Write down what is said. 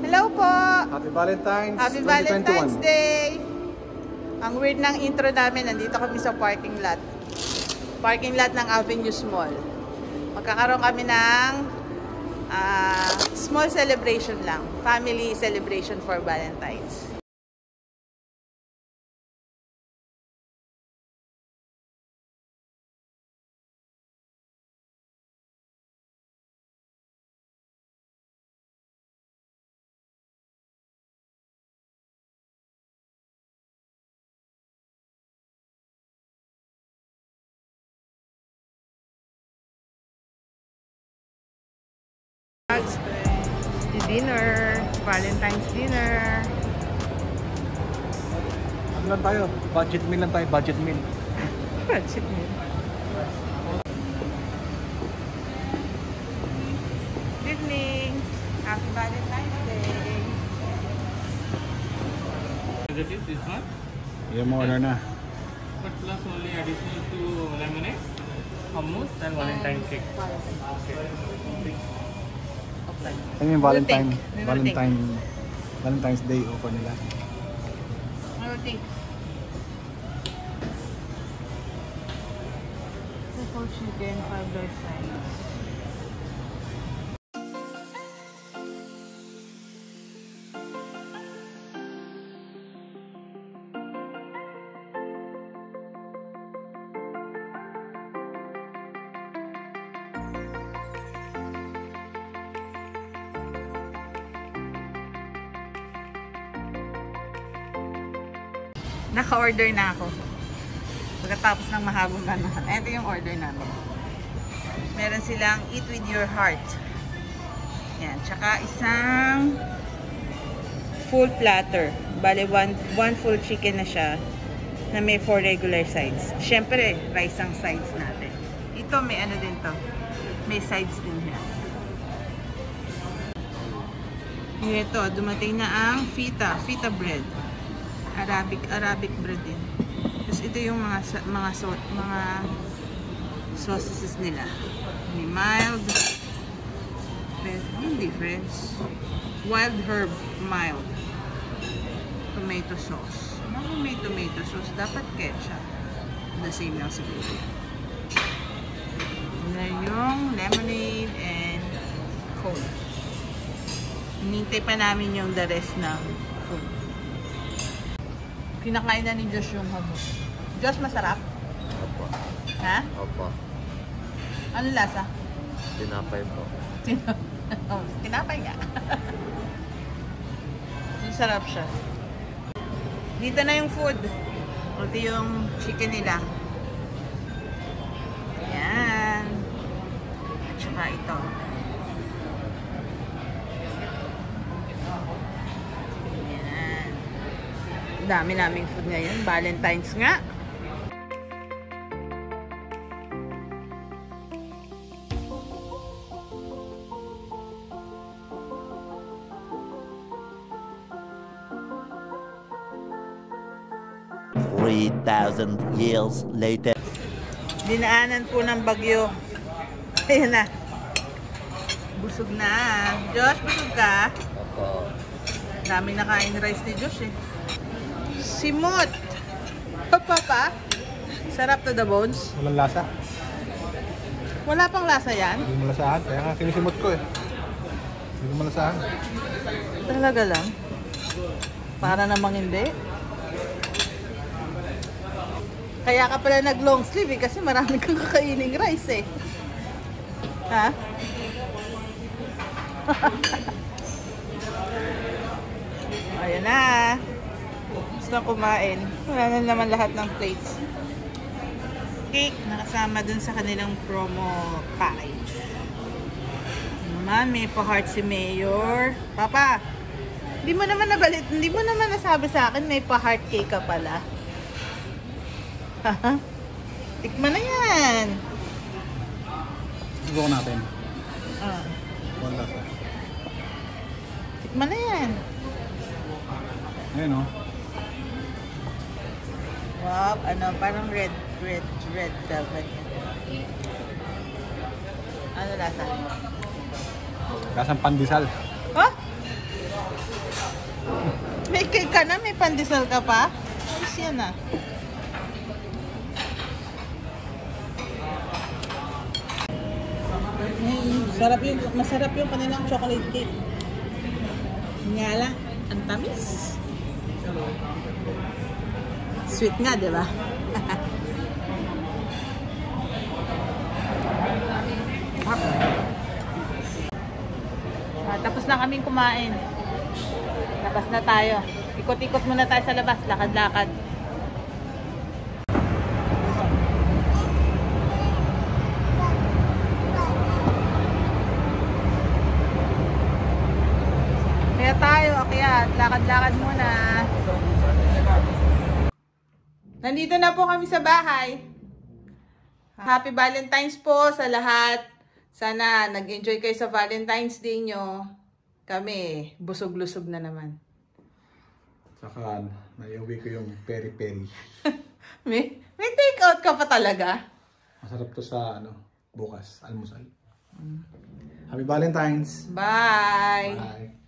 Hello po! Happy Valentine's! Happy Valentine's Day! Ang weird ng intro namin, nandito kami sa parking lot. Parking lot ng Avenues Mall. Magkakaroon kami ng small celebration lang. Family celebration for Valentine's. Dinner, Valentine's dinner. Ano lang tayo? Budget meal lang tayo, budget meal. Budget meal. Good evening. Happy Valentine's Day. Is it this one? Yung mo order na. But plus only additional to lemonade, hummus and Valentine cake. Okay. Ano yung Valentine's Day offer nila? I will think. Full chicken, $5 size. Naka-order na ako. Pagkatapos ng mahabang ganahan. Ito yung order namin. Meron silang eat with your heart. Yan. Tsaka isang full platter. Bale, one full chicken na siya na may 4 regular sides. Siyempre, rice ang sides natin. Ito, may ano din to. May sides din yan. Ito, dumating na ang feta bread. Arabic bread din. Tapos ito yung mga sauces nila. May mild, hindi fresh, wild herb mild, tomato sauce. May tomato sauce, dapat ketchup. The same lang siguro. Na yung lemonade and coke. Hinintay pa namin yung the rest ng food. Kinakain na ni Josh yung hummus. Josh, masarap? Opo. Ha? Opo. Ano lasa? Tinapay po. Oh, tinapay nga. Masarap siya. Dito na yung food. Ito yung chicken nila. Ayan. At saka ito. Dami naming food ngayon. Valentine's nga. $3,000 later. Dinaanan po ng bagyo. Ayan na. Busog na. Josh, busog ka? Opo. Dami na kain rice ni Josh eh. Simot! Papa? Sarap to the bones. Walang lasa. Wala pang lasa yan? Hindi mo lasahan. Kaya nga sinisimot ko eh. Hindi mo lasahan. Talaga lang? Para namang hindi? Kaya ka pala nag long sleeve eh, kasi marami kang kakaining rice eh. Ha? Ayan na. Na kumain. Wala na naman lahat ng plates. Cake, nakasama dun sa kanilang promo package. Naman, may pa-heart si Mayor. Papa, hindi mo naman nasabi sa akin may pa-heart cake ka pala. Tikman na yan. Subukan natin. Walang lasa. Tikman na yan. Ayun o. Wow, ano, parang red velvet. Ano lasa? Lasang pandesal. Huh? May cake ka na? May pandesal ka pa? Ayos yan ah. Masarap yung kanilang chocolate cake. Nga lang, ang tamis. Sweet nga, di ba? Tapos na kaming kumain. Labas na tayo. Ikot-ikot muna tayo sa labas. Lakad-lakad. Kaya tayo, akyat. Lakad-lakad muna. Nandito na po kami sa bahay. Happy Valentine's po sa lahat. Sana nag-enjoy kayo sa Valentine's Day nyo. Kami, busog-lusog na naman. Saka, naiuwi ko yung peri-peri. may take out ka pa talaga? Masarap to sa, bukas, almusal. Happy Valentine's! Bye! Bye!